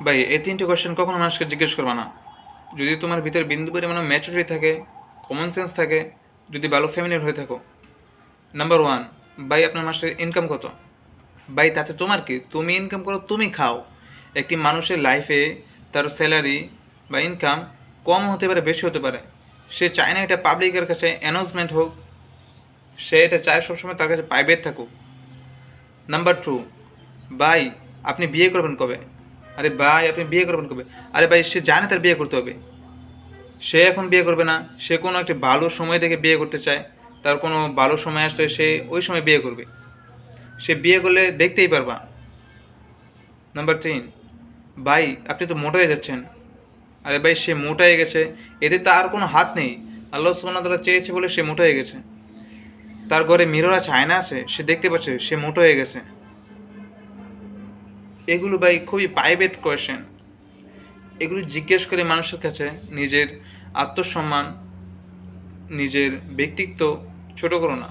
ভাই এই তিনটে কোয়েশ্চেন কখনো মানুষকে জিজ্ঞেস করবা না। যদি তোমার ভিতরে বিন্দু পরিমাণ ম্যাচুরিটি থাকে, কমন সেন্স থাকে, যদি ভালো ফ্যামিলির হয়ে থাকো। নাম্বার ওয়ান, ভাই আপনার মাসের ইনকাম কত? ভাই তাতে তোমার কি? তুমি ইনকাম করো, তুমি খাও। একটি মানুষের লাইফে তার স্যালারি বা ইনকাম কম হতে পারে, বেশি হতে পারে। সে চায় না এটা পাবলিকের কাছে অ্যানাউন্সমেন্ট হোক, সে এটা চায় সবসময় তার কাছে প্রাইভেট থাকুক। নাম্বার টু, ভাই আপনি বিয়ে করবেন কবে? আরে ভাই আপনি বিয়ে করবেন কবে? আরে ভাই সে জানে তার বিয়ে করতে হবে, সে এখন বিয়ে করবে না, সে কোনো একটা ভালো সময় দেখে বিয়ে করতে চায়। তার কোনো ভালো সময় আসলে সে ওই সময় বিয়ে করবে। সে বিয়ে করলে দেখতেই পারবা। নাম্বার তিন, ভাই আপনি তো মোটা হয়ে যাচ্ছেন। আরে ভাই সে মোটা হয়ে গেছে, এতে তার কোনো হাত নেই। আল্লাহ সুবহানাহু ওয়া তাআলা চেয়েছে বলে সে মোটা হয়ে গেছে। তার ঘরে মিরর আছে, আয়না আছে, সে দেখতে পাচ্ছে সে মোটা হয়ে গেছে। এগুলো ভাই খুবই প্রাইভেট কোয়েশ্চেন। এগুলো জিজ্ঞেস করে মানুষের কাছে নিজের আত্মসম্মান, নিজের ব্যক্তিত্ব ছোট করো না।